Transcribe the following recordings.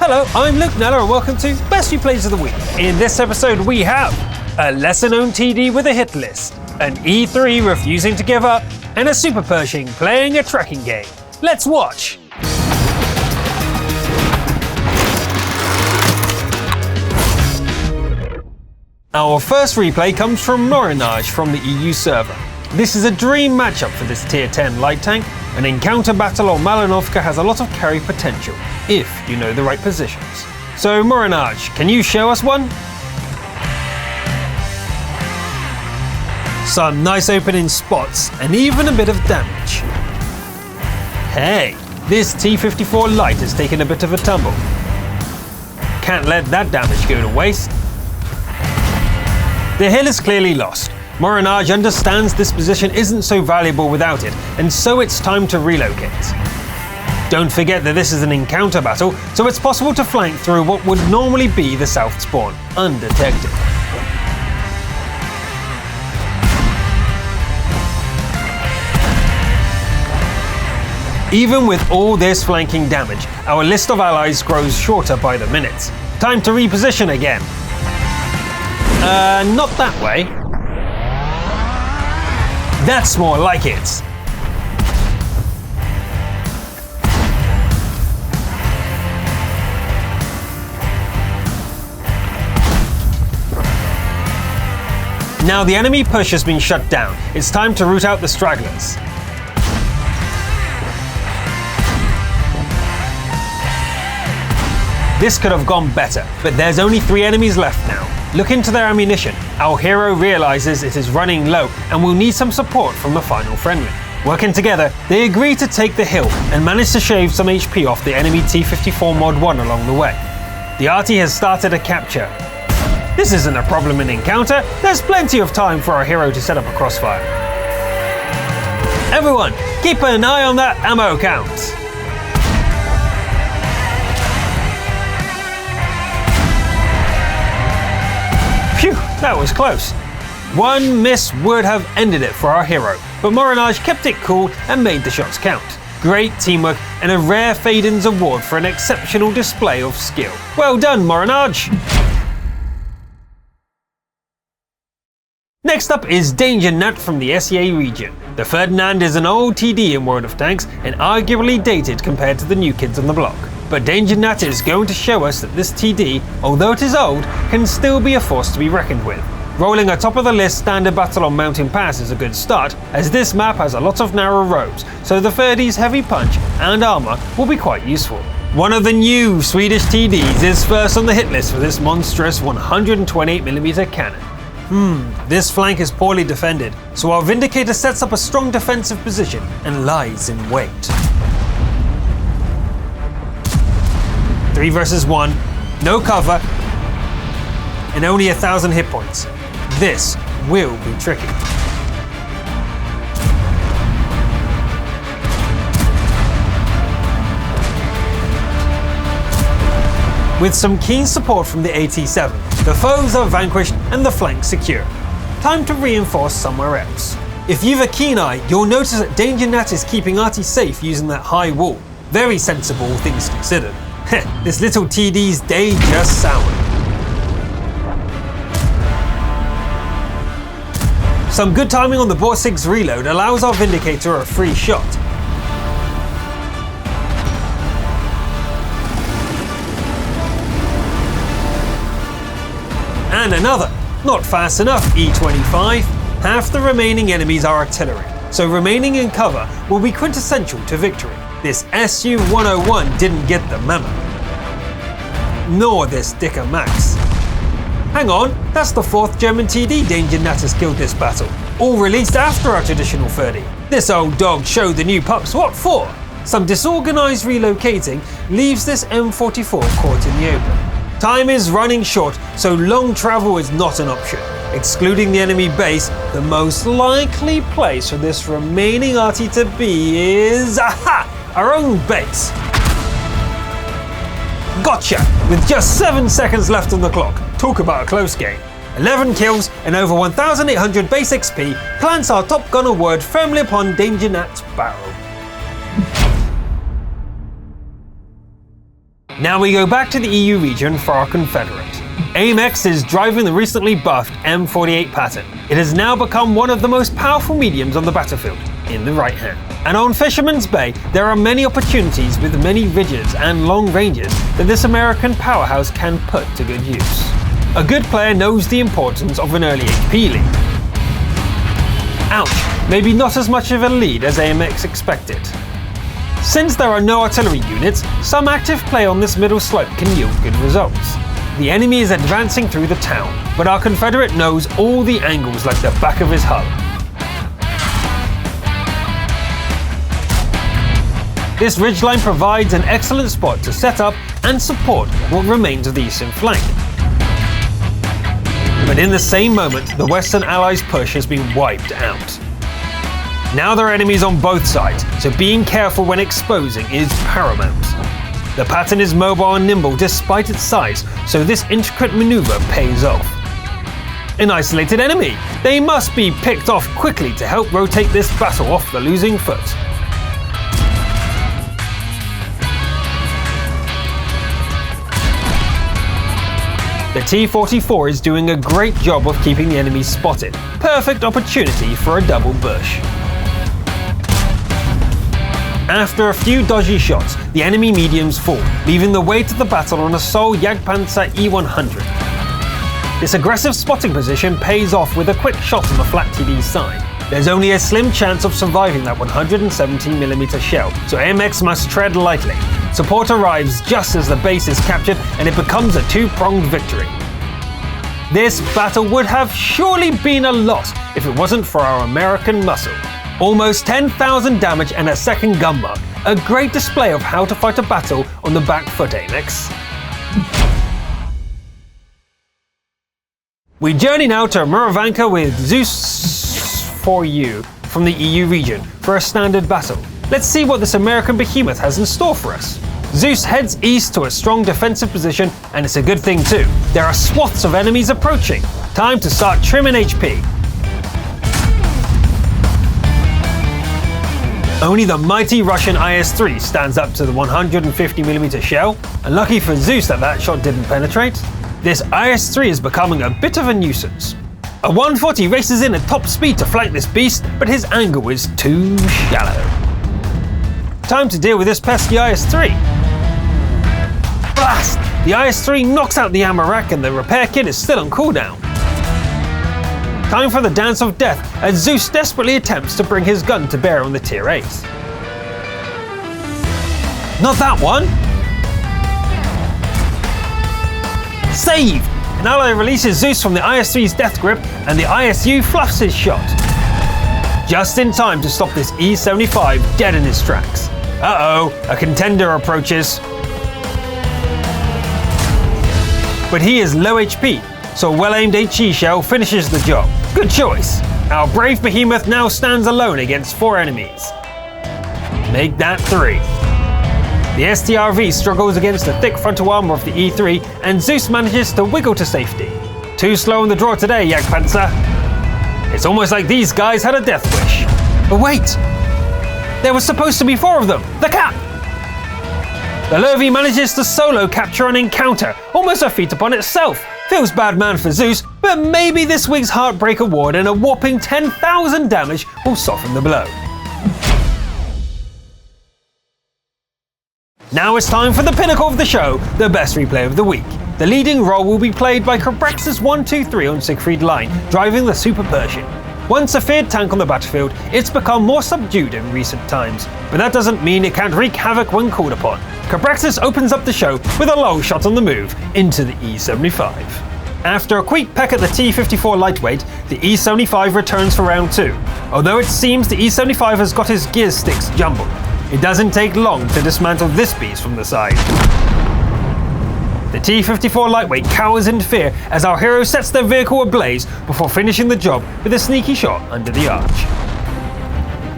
Hello, I'm Luke Neller and welcome to Best Replays of the Week. In this episode we have a lesser-known TD with a hit list, an E3 refusing to give up, and a Super Pershing playing a trekking game. Let's watch! Our first replay comes from Morinage from the EU server. This is a dream matchup for this tier 10 light tank. An encounter battle on Malinovka has a lot of carry potential, if you know the right positions. So Morinage, can you show us one? Some nice opening spots, and even a bit of damage. Hey, this T-54 light has taken a bit of a tumble. Can't let that damage go to waste. The hill is clearly lost. Morinage understands this position isn't so valuable without it, and so it's time to relocate. Don't forget that this is an encounter battle, so it's possible to flank through what would normally be the south spawn, undetected. Even with all this flanking damage, our list of allies grows shorter by the minute. Time to reposition again. Not that way. That's more like it. Now the enemy push has been shut down. It's time to root out the stragglers. This could have gone better, but there's only 3 enemies left now. Look into their ammunition. Our hero realizes it is running low and will need some support from the final friendly. Working together, they agree to take the hill and manage to shave some HP off the enemy T-54 Mod 1 along the way. The arty has started a capture. This isn't a problem in encounter, there's plenty of time for our hero to set up a crossfire. Everyone, keep an eye on that ammo count. Phew, that was close. One miss would have ended it for our hero, but Morinage kept it cool and made the shots count. Great teamwork and a rare Fade-Ins award for an exceptional display of skill. Well done, Morinage! Next up is Danger Nat from the SEA region. The Ferdinand is an old TD in World of Tanks and arguably dated compared to the new kids on the block. But Danger Nat is going to show us that this TD, although it is old, can still be a force to be reckoned with. Rolling a top of the list standard battle on Mountain Pass is a good start, as this map has a lot of narrow roads, so the Ferdy's heavy punch and armor will be quite useful. One of the new Swedish TDs is first on the hit list for this monstrous 128mm cannon. This flank is poorly defended, so our Vindicator sets up a strong defensive position and lies in wait. 3 versus 1, no cover, and only 1,000 hit points. This will be tricky. With some keen support from the AT-7, the foes are vanquished and the flank secure. Time to reinforce somewhere else. If you've a keen eye, you'll notice that Danger Nat is keeping Arty safe using that high wall. Very sensible, things considered. This little TD's day just soured. Some good timing on the Borsig's reload allows our Vindicator a free shot. And another. Not fast enough, E25. Half the remaining enemies are artillery, so remaining in cover will be quintessential to victory. This Su-101 didn't get the memo. Nor this Dicker Max. Hang on, that's the 4th German TD Danger Nat has killed this battle, all released after our traditional 30. This old dog showed the new pups what for. Some disorganized relocating leaves this M44 caught in the open. Time is running short, so long travel is not an option. Excluding the enemy base, the most likely place for this remaining arty to be is, our own base. Gotcha! With just 7 seconds left on the clock. Talk about a close game. 11 kills and over 1,800 base XP plants our Top Gun award firmly upon Danger Nat's barrel. Now we go back to the EU region for our Confederate. AIM-X is driving the recently buffed M48 pattern. It has now become one of the most powerful mediums on the battlefield, in the right hand. And on Fisherman's Bay, there are many opportunities with many ridges and long ranges that this American powerhouse can put to good use. A good player knows the importance of an early HP lead. Ouch, maybe not as much of a lead as AIM-X expected. Since there are no artillery units, some active play on this middle slope can yield good results. The enemy is advancing through the town, but our Confederate knows all the angles like the back of his hull. This ridgeline provides an excellent spot to set up and support what remains of the eastern flank. But in the same moment, the Western Allies' push has been wiped out. Now there are enemies on both sides, so being careful when exposing is paramount. The pattern is mobile and nimble despite its size, so this intricate maneuver pays off. An isolated enemy! They must be picked off quickly to help rotate this battle off the losing foot. The T-44 is doing a great job of keeping the enemy spotted. Perfect opportunity for a double bush. After a few dodgy shots, the enemy mediums fall, leaving the weight of the battle on a sole Jagdpanzer E100. This aggressive spotting position pays off with a quick shot on the flat TD side. There's only a slim chance of surviving that 117mm shell, so AIM-X must tread lightly. Support arrives just as the base is captured, and it becomes a two-pronged victory. This battle would have surely been a loss if it wasn't for our American muscle. Almost 10,000 damage and a second gun mark. A great display of how to fight a battle on the back foot, AIM-X. We journey now to Muravanka with Zeus for you from the EU region for a standard battle. Let's see what this American behemoth has in store for us. Zeus heads east to a strong defensive position, and it's a good thing too. There are swaths of enemies approaching. Time to start trimming HP. Only the mighty Russian IS-3 stands up to the 150mm shell, and lucky for Zeus that shot didn't penetrate. This IS-3 is becoming a bit of a nuisance. A 140 races in at top speed to flank this beast, but his angle is too shallow. Time to deal with this pesky IS-3. Blast! The IS-3 knocks out the ammo rack and the repair kit is still on cooldown. Time for the dance of death as Zeus desperately attempts to bring his gun to bear on the Tier 8. Not that one! Saved! An ally releases Zeus from the IS-3's death grip and the ISU fluffs his shot. Just in time to stop this E-75 dead in his tracks. Uh-oh, a contender approaches. But he is low HP, so a well-aimed HE shell finishes the job. Good choice. Our brave behemoth now stands alone against 4 enemies. Make that 3. The STRV struggles against the thick frontal armor of the E3, and Zeus manages to wiggle to safety. Too slow on the draw today, Jagdpanzer. It's almost like these guys had a death wish. But wait! There was supposed to be 4 of them! The cap! The Lurvy manages to solo capture an encounter, almost a feat upon itself. Feels bad man for Zeus, but maybe this week's Heartbreak Award and a whopping 10,000 damage will soften the blow. Now it's time for the pinnacle of the show, the best replay of the week. The leading role will be played by Cabrex's 1-2-3 on Siegfried Line, driving the Super Pershing. Once a feared tank on the battlefield, it's become more subdued in recent times, but that doesn't mean it can't wreak havoc when called upon. Cabrexis opens up the show with a long shot on the move into the E-75. After a quick peck at the T-54 lightweight, the E-75 returns for round 2. Although it seems the E-75 has got his gear sticks jumbled, it doesn't take long to dismantle this beast from the side. The T-54 lightweight cowers in fear as our hero sets their vehicle ablaze before finishing the job with a sneaky shot under the arch.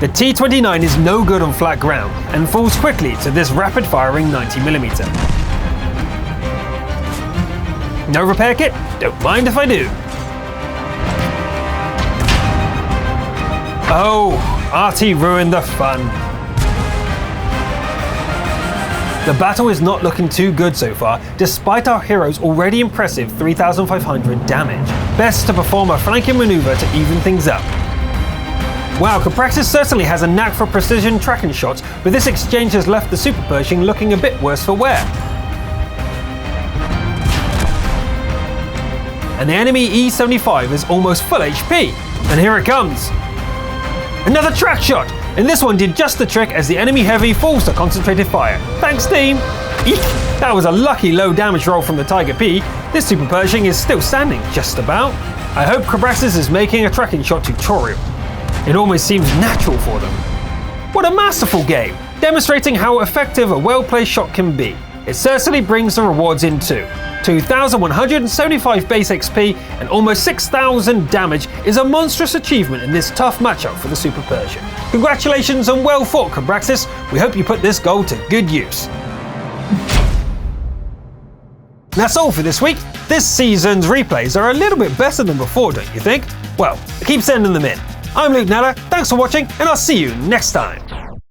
The T-29 is no good on flat ground and falls quickly to this rapid-firing 90mm. No repair kit? Don't mind if I do. Oh, RT ruined the fun. The battle is not looking too good so far, despite our hero's already impressive 3,500 damage. Best to perform a flanking maneuver to even things up. Wow, Capraxis certainly has a knack for precision tracking shots, but this exchange has left the Super Pershing looking a bit worse for wear. And the enemy E75 is almost full HP. And here it comes. Another track shot! And this one did just the trick as the enemy heavy falls to concentrated fire. Thanks, team! Eek! That was a lucky low damage roll from the Tiger P. This Super Pershing is still standing, just about. I hope Capraxis is making a tracking shot tutorial. It almost seems natural for them. What a masterful game, demonstrating how effective a well-placed shot can be. It certainly brings the rewards in too. 2,175 base XP and almost 6,000 damage is a monstrous achievement in this tough matchup for the Super Pershing. Congratulations and well fought, Capraxis. We hope you put this gold to good use. That's all for this week. This season's replays are a little bit better than before, don't you think? Well, keep sending them in. I'm Luke Nella, thanks for watching, and I'll see you next time.